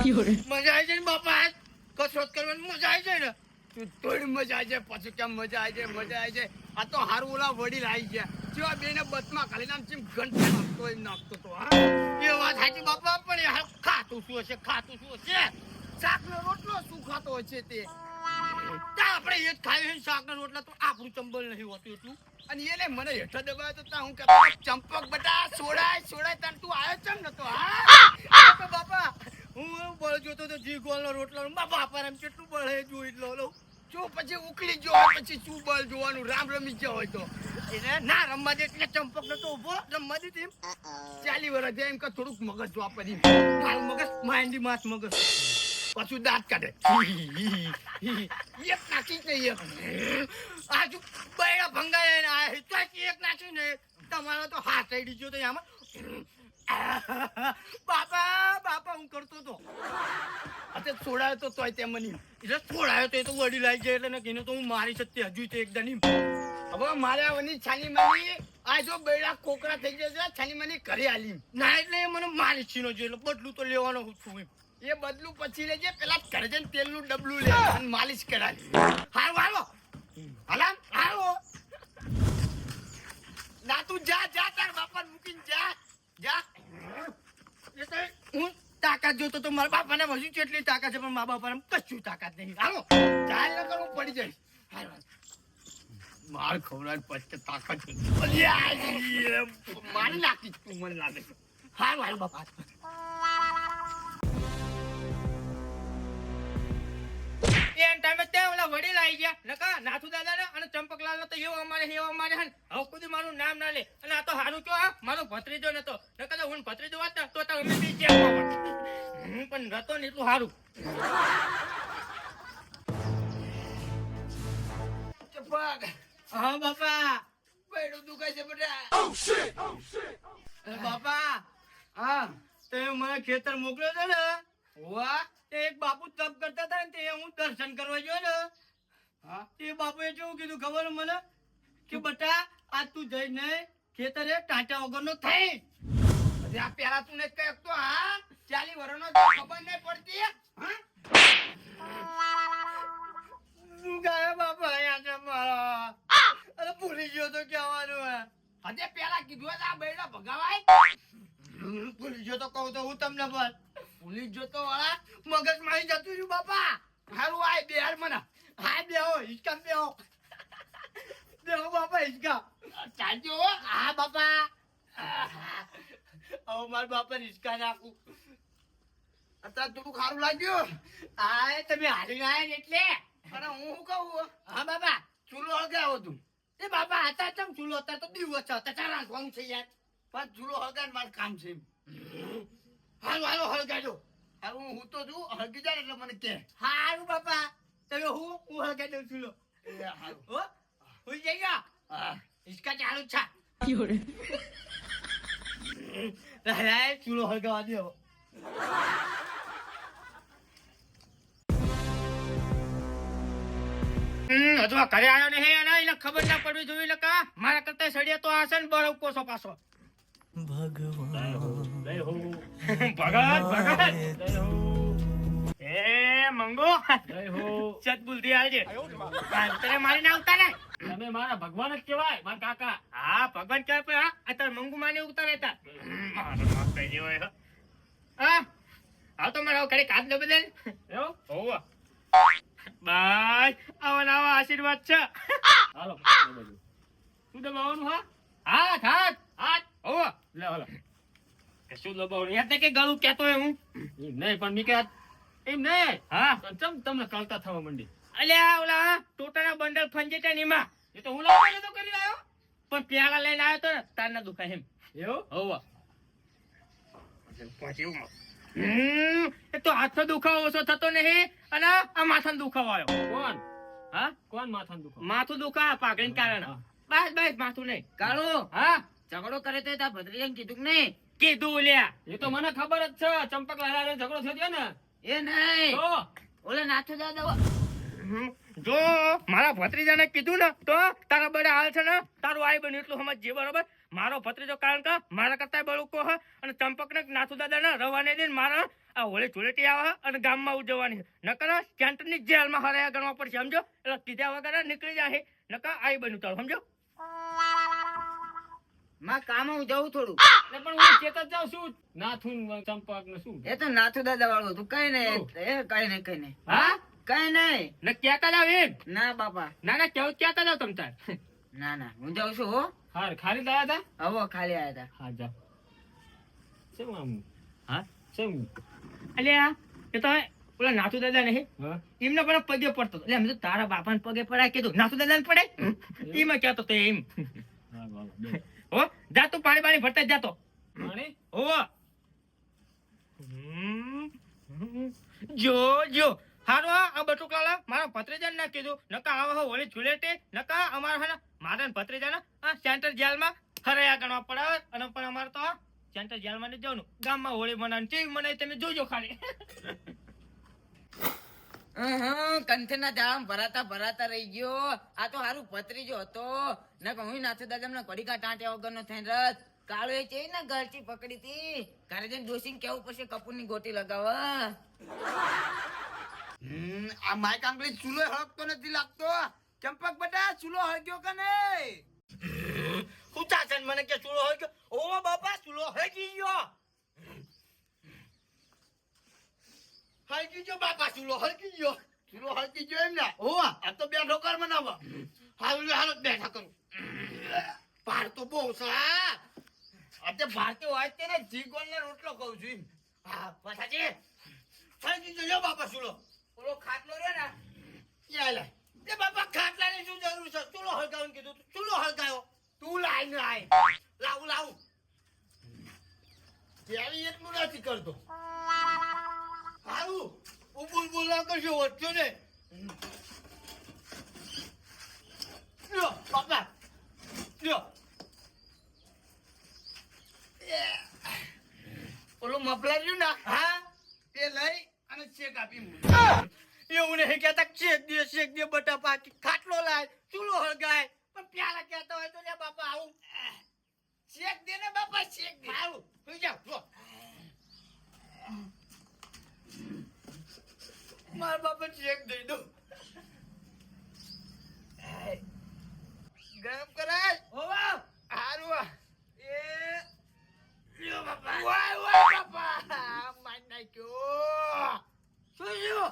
મજા આવી જાય બાપા કસરત કરવાની મજા આવી જાય ને થોડી મજા આવી જાય પછી કેમ મજા આવી જાય આ તો હારું ઓલા વડીલ આવી ગયા જેવા બેને બસમાં ખાલી નામ ચીમ ઘંટા નાખતો તો હા એ વાત સાચી બાપા પણ યાર ખાતું શું હશે શાકનો રોટલો શું ખાતો હશે તે આપણે એ જ ખાઈએ શાકના રોટલા તો આપણું ચંબલ નહીં હોતું એટલું અને એને મને હેઠળ દબાવ્યો તો હું કહેતો ચંપક બટા છોડાય તાર તું આવ્યો ચમ નતો હા બાપા હું બળ જોતો તો જી ગોળનો રોટલો બાપા એમ કેટલું બળે જોઈ લો જો પછી ઉકળી ગયો પછી શું બળ જોવાનું રામ રમી ગયો હોય તો એને ના રમવા દે એટલે ચંપક નતો ઉભો રમવા દે તેમ 40 વર્ષ એમ કે થોડુંક મગજ વાપરી મારું મગજ માંડી માસ મગજ પાછું દાંત કાઢે એક નાખી જ નહીં આજુ બૈડા ભંગાય એક નાખી ને તમારો તો હાથ આઈડી ગયો તો આમાં બાપા હું કરતો તો અત્યારે છોડાયો તો તોય તે મને એટલે છોડાયો તો એ તો વડી લાગી જાય એટલે ને કહીને તો હું મારી શકતી હજુ તે એકદમ નહીં હવે મારે આવવાની છાની માની આ જો બૈડા કોકરા થઈ જશે છાની માની ઘરે આલી ના એટલે એ મને મારી છીનો છે એટલે બદલું તો લેવાનો હું છું એ બદલું પછી લેજે પેલા ઘરે જઈને તેલનું ડબલું લે અને માલિશ કરાવી હાલો ના તું જા તાર બાપા મૂકીને જા હું તાકાત જોતો તો મારા બાપાને હજુ કેટલી તાકાત છે પણ મારા બાપાને કશું તાકાત નહીં હાલો ચાલ ન કરું પડી જઈશ માર ખવડાવ પછી તાકાત મારી નાખી તું મને લાગે છે હાલ બાપા વડીલ આવી ગયા નકા નાથુ દાદા ને અને ચંપકલાલ ને તો એવો અમારે હવે કોઈ મારું નામ ના લે અને આ તો હારું છો મારો ભત્રીજો નતો નકા તો હું ભત્રીજો વાત તો અમે બી હું પણ નતો ને એટલું હારું હા બાપા પેડું દુખાય છે બેટા બાપા હા તે મને ખેતર મોકલ્યો છે ને વાહ એક બાપુ તપ કરતા હતા ને તે હું દર્શન કરવા ગયો ને હા તે બાપુએ કેવું કીધું ખબર મને કે બટા આ તું જઈને ખેતરે ટાંટા વગરનો થઈ આ પેલા તું ને કહેક તો હા 40 વર્ષનો ખબર નહીં પડતી હા ગાય બાપા અહીંયા છે મારા અરે ભૂલી ગયો તો કહેવાનું હે પેલા કીધું આ બૈડા ભગાવાય ભૂલી ગયો તો કહું તો હું તમને બસ ભૂલી જતો વાળા મગજ માં જતું રહ્યું બાપા હારું આય બેહાર મને હાય બેહો હિચકા બેહો બાપા હિચકા ચાલજો હા બાપા હવે મારા બાપા હિચકા નાખું અત્યારે થોડું ખારું લાગ્યું આ તમે હારી આયા એટલે અને હું શું કહું હા બાપા ચૂલો હળગાવો તું એ બાપા હતા ચમ ચૂલો અત્યારે તો દિવસ છે અત્યારે રાખવાનું છે યાર પણ ચૂલો હળગાડ મારું કામ છે હાલો હળગાડો હારું હું તો છું હળગી જાય એટલે મને કે હારું બાપા તમે હું હળગાડી દઉં છું હારું હો હું જઈ ગયા હા હિચકા ચાલુ છે રાય ચૂલો હળગાવા દે હજુ ઘરે આવ્યો ને હે એને ખબર ના પડવી જોઈ લકા મારા કરતા સડિયા તો આશે ને બરફ કોસો પાછો ભગવાન એ મંગો ચતબુલથી આવજે તને મારી ના ઉતારે તમે મારા ભગવાન જ કહેવાય મારા કાકા હા ભગવાન કહેવાય પણ હા અત્યારે મંગુ માને ઉતારે હતા હા તો મારા ઘરે કાચ ન બદલ એવું હોવ બાય આવા આશીર્વાદ છે હાલો શું દબાવવાનું હા હાથ હોવ લે હાલો શું દબાવવાનું યાદ કે ગળું કહેતો હું નહીં પણ મી કે એમ નહીં હા ચમ તમને કળતા થવા માંડી અલ્યા ઓલા ટોટાના બંડલ ફંજેટા નીમાં એ તો હું લાવવાનો તો કરી આવ્યો પણ પ્યાલા લઈને આવ્યો તો ને તારના દુખાય એમ એવું હોવ એ તો હાથનો દુખાવો ઓછો થતો નહીં અને આ માથાનો દુખાવો આવ્યો કોણ માથાનો દુખાવો માથું દુખા પાઘડીને કારણે બસ માથું નહીં કાળો હા ઝઘડો કરે તો તાર ભદ્રિયાને કીધું કે નહીં કીધું લ્યા એ તો મને ખબર જ છે ચંપક લાલા ઝઘડો થયો ને એ નહીં તો ઓલે નાથો દાદા જો મારા ભત્રીજાને કીધું ને તો તારા બડા હાલ છે ને તારું આઈ બન્યું એટલું સમજ જે બરોબર મારો ભત્રીજો કારણ કે મારા કરતા બળુકો હ અને ચંપક ને નાથુ દાદા ને રવાને દઈને મારા આ હોળી ધૂળેટી આવે અને ગામમાં ઉજવવાની નકર સેન્ટરની જેલમાં હરાયા ગણવા પડશે સમજો એટલે કીધા વગર નીકળી જાય નકર આઈ બન્યું તારું સમજો માં કામ હું જઉં થોડું એટલે પણ હું ચેત જ જાઉં છું નાથું ચંપક ને શું એ તો નાથુ દાદા વાળું હતું કઈ નહીં કઈ નહીં હા કઈ નહીં ને ક્યાંતા જાવ એમ ના બાપા ના ના કેવું ક્યાંતા જાવ તમ તાર ના હું જાઉં છું હો હાર ખાલી લાયા હતા હવે ખાલી આયા હતા હા જાઓ શું આમ હા શું અલ્યા એ તો ઓલા નાથુ દાદા નહીં એમને પણ પગે પડતો એટલે અમે તો તારા બાપાને પગે પડાય કીધું નાથુ દાદાને પડે એમાં કહેતો તો એમ હો જા તું પાણી ભરતા જાતો પાણી હો જો હારો આ બટુકલાલા મારા ભત્રીજાને ના કીધું નકા આવા હોળી ઝુલેટી નકા અમારા મારા ભત્રીજાના આ સેન્ટર જેલમાં હરાયા ગણવા પડાવે અને પણ અમારે તો સેન્ટર જેલમાં નહીં જવાનું ગામમાં હોળી મનાવવાની કેવી મનાય તમે જોજો ખાલી કંઠના જાળામાં ભરાતા રહી ગયો આ તો હારું ભત્રીજો હતો ના કે હું નાથુ દાદા કડીકા ટાંટ્યા વગરનો થઈને રસ કાળો એ છે ને ઘરથી પકડી હતી ઘરે જઈને ડોસીને કેવું પડશે કપૂરની ગોટી લગાવવા આ માઈક આંગળી ચૂલો હળગતો નથી લાગતો ચંપક બેટા ચૂલો હળગ્યો કે નહીં હું ચાચન મને કે ચૂલો હોય ગયો ઓ બાપા ચૂલો હળગી ગયો હળગી ગયો બાપા ચૂલો હળગી ગયો એમ ને ઓ આ તો બેઠો કર મનાવા હાલો બેઠા કરું પાર તો બહુ સા આજે ભારતી હોય તેને જીગોલ ને રોટલો કહું છું એમ હા પાછાજી હળગી ગયો બાપા ચૂલો ઓલો ખાટલો રે ને ત્યાં લે એ બાપા ખાટલાની શું જરૂર છે ચૂલો હળગાવવાનું કીધું ચૂલો હળગાયો તું લાઈને આય લાવું ત્યારે એટલું નથી કરતો હારું બોલ ના કરશો વચ્ચો ને લ્યો બાપા લ્યો ઓલું મફલર રહ્યું ને હા એ લઈ અને ચેક આપી એવું નહીં કહેતા શેક દે બટા પાકી ખાટલો લાય ચૂલો હળગાય પણ પ્યાલા કહેતા હોય તો લે બાપા આવું શેક દે ને બાપા શેક દે આવું સુઈ જાવ જો મારા બાપા શેક દઈ દો ગરમ કરાય હોવા હારું એ લ્યો બાપા વાય બાપા માર નાખ્યો શું થયું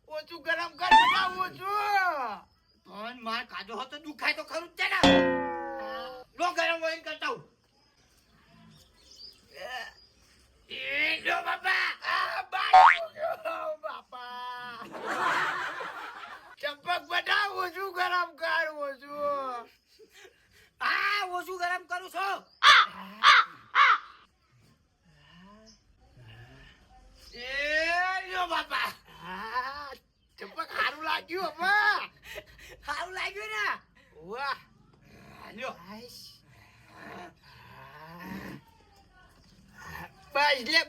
ઓછું ગરમ કર બેટા ઓછું પણ માર કાઢો હતો દુખાય તો ખરું જ છે ને લો ગરમ હોય કરતા હું એ લો બાપા બાપા ચંપક બેટા ઓછું ગરમ કર ઓછું ઓછું ગરમ કરું છું એ લો બાપા ચંપક સારું લાગ્યું બાપા સારું લાગ્યું ને વાહ લ્યો બસ લે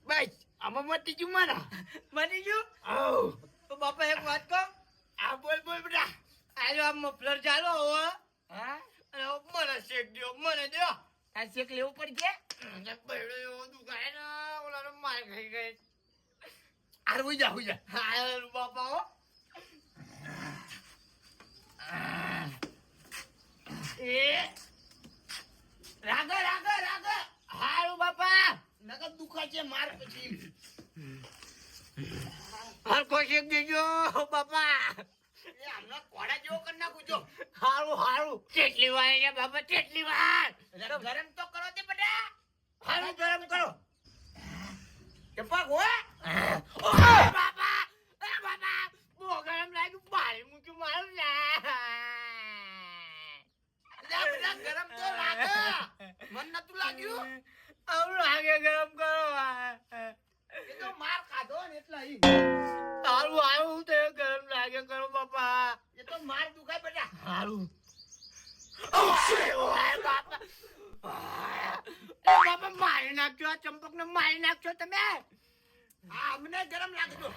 બસ આમાં મટી ગયું મટી ગયું તો બાપા એક વાત કહો આ બોલ બેટા આયો આ મફલર ચાલો હવે હા અને મને શેક દો મને દો આ શેક લેવું પડશે બહેડો એવો દુખાય ને ઓલાનો માર ખાઈ ગઈ આર હુઈ જા હા બાપા હો એ રાગ હારું બાપા નકર દુખા છે માર પછી હરખો શેક દેજો બાપા એ હમણાં કોડા જેવો કરી નાખું છો હારું કેટલી વાર છે બાપા કેટલી વાર ગરમ તો કરો તે બેટા હારું ગરમ કરો ચંપક હો બાપા બહુ ગરમ લાગ્યું બારી મૂક્યું મારું બેટા ગરમ તો લાગે મન નતું લાગ્યું આવું લાગે ગરમ કરો એ તો માર ખાધો ને એટલે હારું તે ગરમ લાગે કરો બાપા એ તો માર દુખાય બેટા હારું બાપા મારી નાખજો આ ચંપક ને મારી નાખજો તમે અમને ગરમ લાગતો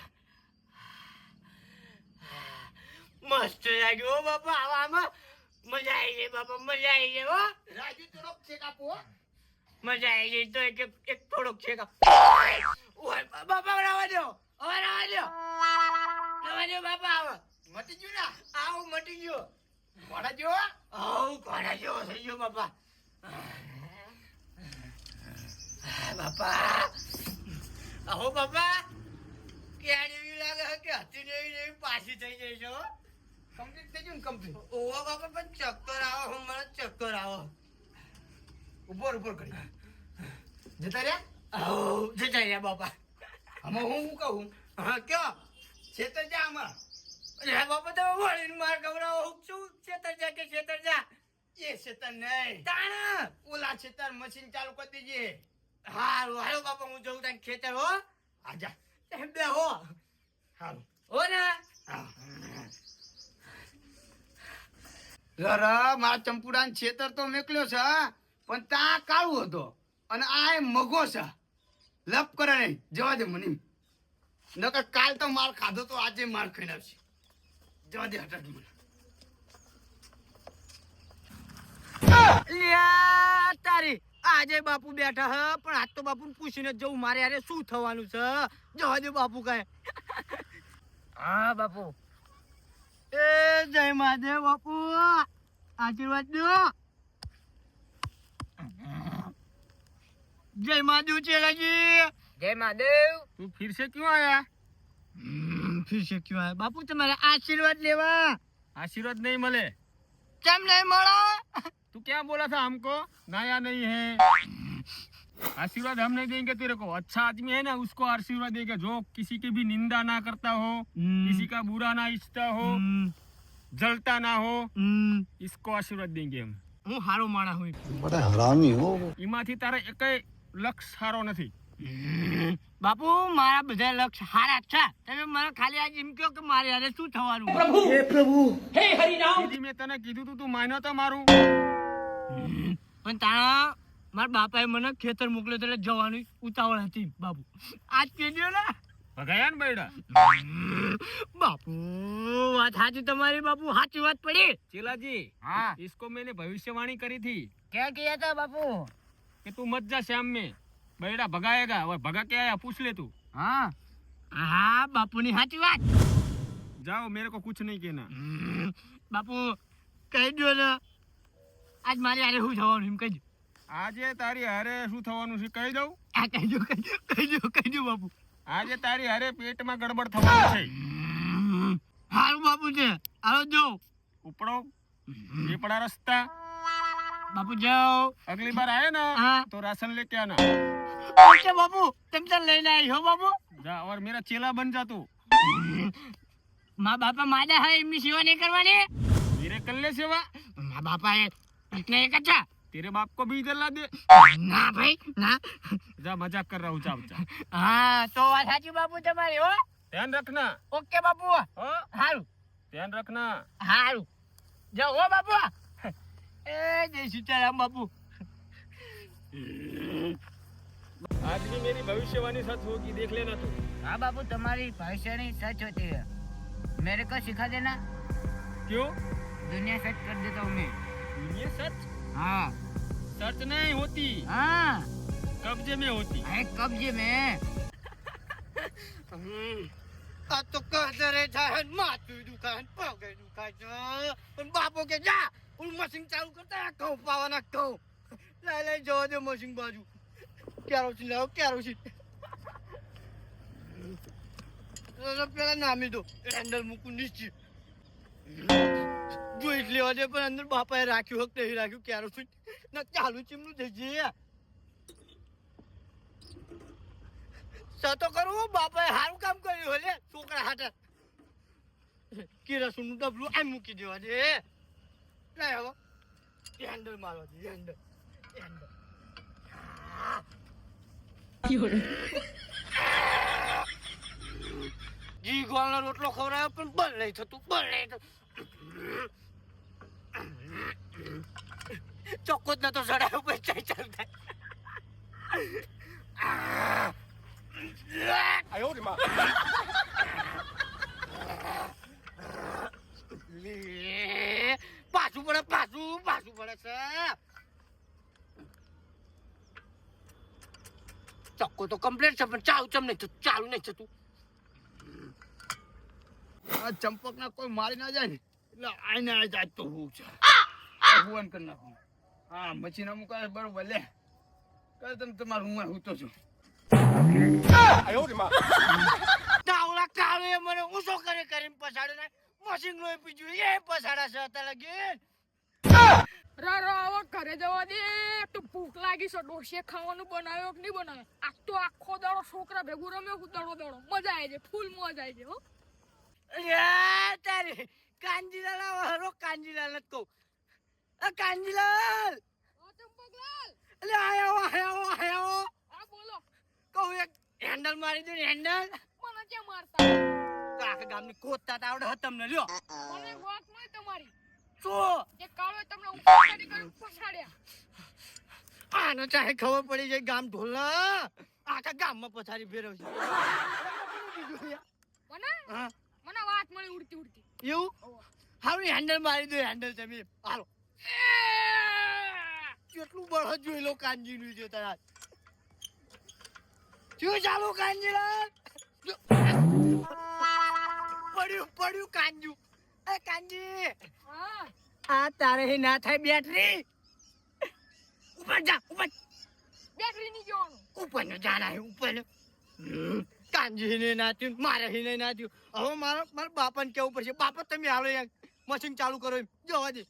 મસ્ત લાગ્યો બાપા આવામાં મજા આવી જાય બાપા મજા આવી જાય હો રાજુ થોડોક છેક આપો મજા આવી ગઈ તો એક થોડોક છે ઓય બાપા રાવા દો હવે રાવા દો બાપા આવો મટી ગયું ને આવું મટી ગયું ઘોડા જો ઘોડા જેવો થઈ ગયો બાપા બાપા આહો બાપા ક્યાં એવી લાગે છે કે હતી ને એવી પાછી થઈ જાય છો કમ્પ્લીટ થઈ ગયું ને કમ્પ્લીટ ઓવા બાપા પણ ચક્કર આવો હું મને ચક્કર આવો ઉપર કરી જતા રહ્યા બાપા આમાં હું કહું હા કયો છેતર જા આમાં અરે બાપા તમે વળીને માર ગવરાવો હું શું છેતર જા કે છેતર જા એ છેતર નહીં તાણ ઓલા છેતર મશીન ચાલુ કરી દેજે હારું હાલો બાપા હું જઉં ત્યાં ખેતર હો આજા બે હો હારું હો ને મારા ચંપુડાન છેતર તો મેકલ્યો છે પણ તા કાળું હતો અને આ મગો છે લપ કરે નહીં જવા દે મને નકર કાલ તો માર ખાધો તો આજે માર ખાઈ આવશે જવા દે હટાડ મને લ્યા તારી આજે બાપુ બેઠા હ પણ આજ તો બાપુ પૂછીને જવું મારે યારે શું થવાનું છે જવા દે બાપુ કહે હા બાપુ એ જય મહાદેવ બાપુ આશીર્વાદ દો जय महादेव चेला जी જય મહાદેવ तू फिर से क्यों आया फिर से क्यों आया बापू तुम्हारे आशीर्वाद लेवा आशीर्वाद नहीं मिले केम नहीं મળો तू क्या बोला था हमको नया नहीं है आशीर्वाद हम नहीं देंगे तेरे को अच्छा आदमी है ना उसको आशीर्वाद देंगे जो किसी की भी निंदा ना करता हो किसी का बुरा ना इच्छता हो जलता ना हो इसको आशीर्वाद देंगे हम હું હારો માણા હું बड़ा हरामी हो એમાંથી તારે એકેય લક્ષ સારો નથી બાપુ મારા બધા લક્ષ હારા છે તમે મને ખાલી આજ એમ કહો કે મારે યારે શું થવાનું પ્રભુ હે પ્રભુ હે હરિનામ મેં તને કીધું તું માન્યો તો મારું પણ તારા મારા બાપાએ મને ખેતર મોકલ્યો એટલે જવાની ઉતાવળ હતી બાપુ આજ કેજો ને ભગાયા ને બૈડા બાપુ વાત સાચી તમારી બાપુ સાચી વાત પડી चेलाजी हाँ इसको मैंने भविष्यवाणी करी थी क्या किया था बापू कि तू मत जा शाम में बैड़ा भगाएगा और भगा के आया पूछ ले तू हाँ હા બાપુની સાચી વાત जाओ मेरे को कुछ नहीं कहना બાપુ કહી દો ને આજ મારી હારે શું થવાનું એમ કહી દો આજે તારી હારે શું થવાનું છે કહી દઉં આ કહી દો બાપુ આજે તારી હારે પેટમાં ગડબડ થવાની છે હારું બાપુ છે હાલો જો ઉપડો ये पड़ा रास्ता બાપુ જાઓ अगली बार आए ना हाँ। तो राशन लेके आना ઓકે બાપુ તમે તો લઈને આવી હો બાપુ जा और मेरा चेला बन जा तू મા બાપા માદા હે એમની સેવા નહીં કરવાની मेरे कल्ले सेवा મા બાપા એટલે એક જ છે तेरे बाप को भी इधर ला दे ના ભાઈ ના जा मजाक कर रहा हूँ जा હા તો વાત સાચી બાપુ તમારી હો ध्यान रखना ઓકે બાપુ हो હારું ध्यान रखना હારું જાઓ હો બાપુ એ જય સીતારામ બાપુ आज भी मेरी भविष्यवाणी सच होगी देख लेना तू हाँ बापू तुम्हारी भविष्यवाणी सच होती है मेरे को सिखा देना क्यों दुनिया सच कर देता हूँ मैं ये सच हाँ सच नहीं होती हाँ कब्जे में होती अरे कब्जे में આ તો કદરે જાય માથું દુકાન પગે દુખાય છે પણ બાપુ કે જા ઓલું મશીન ચાલુ કરતા ઘઉં પાવાના ઘઉં લઈ જવા દે મશીન બાજુ કેરોસીન લાવો કેરોસીન પેલા નામી દો હેન્ડલ મૂકું નિશ્ચિત જોઈ જ લેવા દે પણ અંદર બાપાએ રાખ્યું હક નહીં રાખ્યું કેરોસીન ના ચાલુ ચીમનું થઈ જઈએ સતો કરવું બાપાએ સારું કામ કર્યું હલે છોકરા હાટે કેરોસીનનું ડબલું આ મૂકી દેવા દે લાય હવે હેન્ડલ મારવા દે હેન્ડલ જી ગોળનો રોટલો ખવડાવ્યો પણ બળ નહીં થતું ચોખ્ખો જ નતો ચડાયો પછી ચાલ ચાલ થાય आयो रे माँ પાછું પડે છે ચક્કો તો કમ્પ્લીટ છે પણ ચાલુ ચમ નહીં થતું, ચાલુ નહીં થતું. આ ચંપકના કોઈ મારી ના જાય ને એટલે આઈને આ જાય તો હું છે ભુવન કરી નાખું. હા મચીના મુકાય બરોબર લે કર તમે તમારું હું તો છું. તાવલા કાળે મને ઊંચો કરીને પછાડે ને મશીન લોહી પીજું એ પછાડા છે અત્યારે લગીન. આવો ઘરે જવા દે. તો ભૂખ લાગી છે. ડોસે ખાવાનું બનાવ્યો કે નહીં બનાવ્યો? આ તો આખો દાડો છોકરા ભેગું રમ્યો દાડો મજા આવી જાય, ફૂલ મજા આવી જાય. હો તારી કાંજીલાલ હરો કાંજીલાલ જ કહું. કાંજીલાલ ચંપકલાલ, એટલે આયો હા બોલો. કહું એક હેન્ડલ મારી દે ને હેન્ડલ. મને ક્યાં મારતા? આખા ગામની કોતા આવડે હતા તમને લ્યો. મને વાત મળી તમારી. શું એ કાળો તમને ઉપર કરી પછાડ્યા. આનો ચાહે ખબર પડી જાય ગામ ઢોલા આખા ગામમાં પથારી ફેરવશે. મને હા મને વાત મળી ઉડતી ઉડતી. એવું હારું હેન્ડલ મારી દો હેન્ડલ તમે હાલો. કેટલું બળદ જોઈ લો કાંજી નું છે તારા. શું ચાલુ કાંજીલાલ? પડ્યું કાંજુ. એ કાંજી હા આ તારે ના થાય બેટરી. ઉપર જા ઉપર બેટરી ની જવાનું. ઉપર ને જાના હે ઉપર ને. કાંજી ને નાચ્યું મારે ને નાચ્યું. હવે મારા બાપાને કેવું પડશે બાપા તમે હાલો યાર મશીન ચાલુ કરો એમ જવા દે.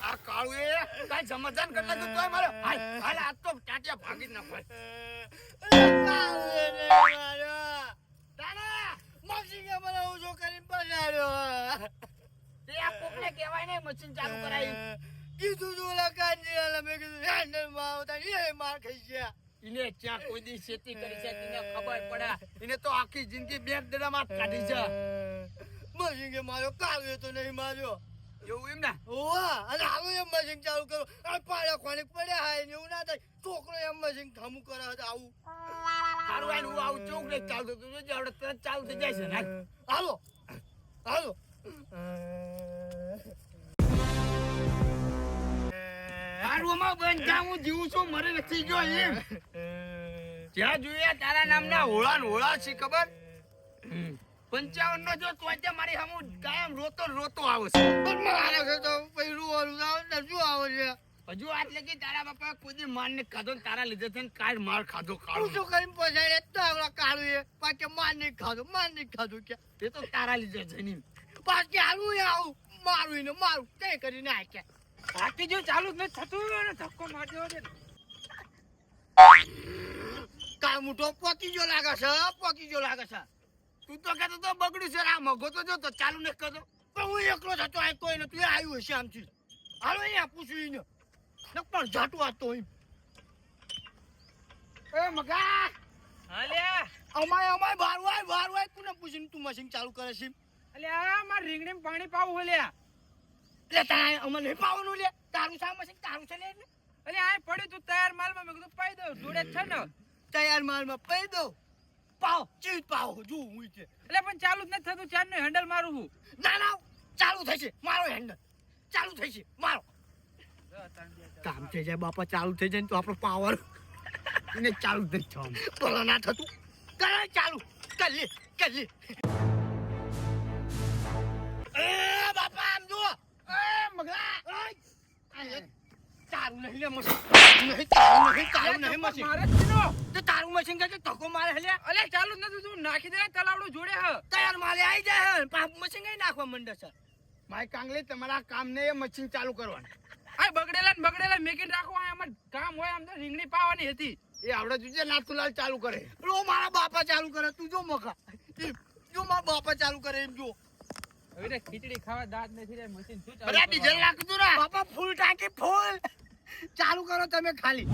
આ કાળું એ કાંઈ સમાધાન કરતા તું તોય મારો હાલ આ તો ટાટિયા ભાગી જ નાખો. કહેવાય ને મશીન ચાલુ કરાવી કીધું તું કાંજી મેં કીધું હેન્ડલ માં આવતા એ માર ખાઈ ગયા. એને ક્યાં કોઈ દી ખેતી કરી છે તેને ખબર પડે. એને તો આખી જિંદગી બેંક દડામાં કાઢી છે. મશીન કે માર્યો કાવ્યો તો નહીં માર્યો એવું એમ ને. ઓવા અને હાલો એમ મશીન ચાલુ કરો આ પાડ્યા કોને પડ્યા હાય ને એવું ના થાય. છોકરો એમ મશીન ખામું કરે આવું સારું આય હું આવું ચોક ને ચાલતો તું આવડે તરત ચાલુ થઈ જાય છે ને. હાલો હાલો હાડુમાં બંધ જાઉં જીવું છું મરે નથી જો એમ. જ્યાં જોઈએ તારા નામના હોળા ને હોળા છે ખબર. 55 નો જો તો મારી હમું કાયમ રોતો આવે છે. પણ મારે છે તો પછી રૂવાનું આવે ને શું આવે છે. હજુ આટલે કે તારા બાપા કોઈ દી માર ને ખાધો ને તારા લીધે છે ને કાલ માર ખાધો કાળું. શું કરીને પછાડે તો આવડા કાળું એ પાકે માર નહીં ખાધું કે એ તો તારા લીધે છે નહીં. પાકે હાલું એ આવું મારું ને મારું તે કરીને આખ્યા. બાકી જો ચાલુ જ નથી થતું ને ધક્કો મારજો છે. કાળ મોટો પોકી જો લાગે છે. તું તો કહેતો તો બગડ્યું છે આ મગો તો જો તો ચાલુ નથી કરતો. પણ હું એકલો થતો આ કોઈ ને તું આવ્યું હશે આમથી. હાલો અહીંયા પૂછ્યું ને પણ જાટું વાતો એમ. એ મગા અલ્યા અમાય બહાર વાય કોને પૂછીને તું મશીન ચાલુ કરે છે. અલ્યા માર રીંગણીમાં પાણી પાવું હલ્યા. એટલે તારે અમારે નહીં પાવાનું લે. તારું છે મશીન તારું છે લે. અલ્યા આ પડ્યું તું તૈયાર માલમાં મેં કીધું પાઈ દઉં જોડે જ છે ને. તૈયાર માલમાં પઈ દો પાવ ચીજ પાવ જો હું છે. એટલે પણ ચાલુ જ નથી થતું ચાર નું હેન્ડલ મારું હું. ના ચાલુ થશે મારો હેન્ડલ ચાલુ થશે મારો. કામ થઈ જાય બાપા ચાલુ થઈ જાય ને તો આપણો પાવર એને ચાલુ જ થવાનું બોલો ના થતું કરે ચાલુ કરી લે. એ બાપા આમ જો એ મગલા તારું નહીં લે મશીન તારું નહીં મશીન મારે જ છે તો તારું મશીન કે ધક્કો મારે હલે. અલ્યા ચાલુ જ નથી તું નાખી દે તલાવડું જોડે હ. તૈયાર માલે આવી જાય હે પાપ મશીન કઈ નાખવા મંડે છે. માય કાંગલી તમારા કામ ને એ મશીન ચાલુ કરવાનું. આ બગડેલા મેકીને રાખો આ અમાર કામ હોય આમ તો રીંગણી પાવાની હતી. એ આવડે જોજે નાથુલાલ ચાલુ કરે. લો મારા બાપા ચાલુ કરે તું જો મખા જો મારા બાપા ચાલુ કરે એમ જો. હવે ખીચડી ખાવા દાંત નથી રે મશીન શું ચાલુ. અરે ડીઝલ નાખતું રા બાપા ફૂલ ટાંકી ફૂલ ચાલુ કરો તમે ખાલી.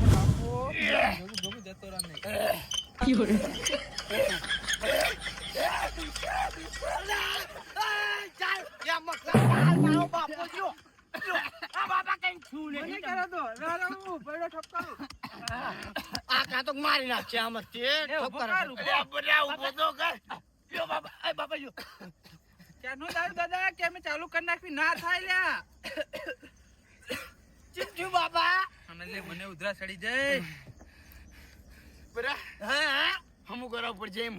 જોગું જતો રામ નહીં. ચાલ યા મખા મારો બાપો જો આ બાપા કઈ છું ને મને કરો તો રારાવું પડ્યો ઠપકારું. આ કાં તો મારી નાખશે આમ જ તે. ઉભો કર, ઉભો. અરે આ બધા ઊભો તો કર. લ્યો બાપા, એ બાપા લ્યો. ક્યાંનું દારૂ દાદા કે અમે ચાલુ કરી નાખવી ના થાય લ્યા. ચીપ થયું બાપા. અને લે મને ઉધરા ચડી જાય. બરા હા હમું કરાવવું પડશે એમ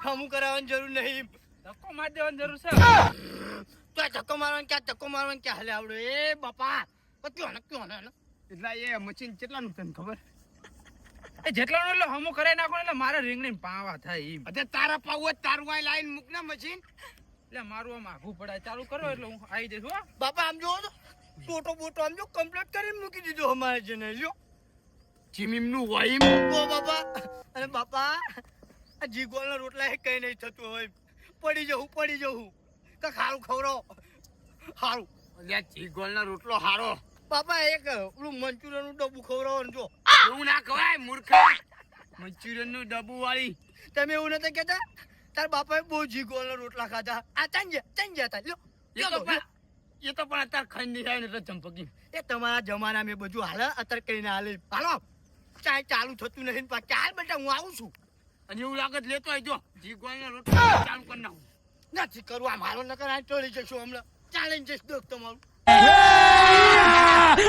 હમું કરાવવાની જરૂર નહીં. ધક્કો મારી દેવાની જરૂર છે. તો આ ધક્કો મારવાનું ક્યાં હાલે આવડે એ બાપા કયો ને એટલે એ મશીન કેટલાનું તને ખબર? એ જેટલાનો એટલે હમું કરાઈ નાખો એટલે મારે રીંગણી પાવા થાય એમ. અરે તારા પાવું તારું આ લાઈન મૂક ને મશીન. એટલે મારું આમ આઘું પડાય ચાલુ કરો એટલે હું આવી જઈશ હો. બાપા આમ જો ટોટો બોટો આમ જો કમ્પ્લીટ કરીને મૂકી દીધો અમારે જને લ્યો. જીમીમનું હોય મૂકો બાપા. અને બાપા આ જીગોળના રોટલા એ કઈ નહીં થતું હોય. પડી જવું કે ખારું ખવરો હારું. અલ્યા જીગોળના રોટલો હારો બાપા. એક પેલું મંચુરિયન નું ડબ્બુ ખવડાવો ને જો એવું ના ખવાય મૂર્ખા. મંચુરિયન નું ડબ્બુ વાળી તમે એવું નતા કેતા? તાર બાપાએ બહુ જીગોળના રોટલા ખાધા. આ ચંજ હતા લ્યો. એ તો પણ અત્યારે ખાઈ નહીં થાય ને એટલે ચંપકી. એ તમારા જમાના મેં બધું હાલે અત્યારે કઈ ના હાલે. હાલો ચાય ચાલુ થતું નહીં. ચાલ બેટા હું આવું છું. અને એવું લાગે લેતો આવજો જીગોળના રોટલા ચાલુ કરી નાખું. નથી કરવું આ મારો નકર આ ટળી જશું હમણાં. ચાલીને જઈશ દોસ્ત તમારું.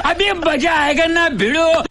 अभी मजा आएगा ना भिड़ो.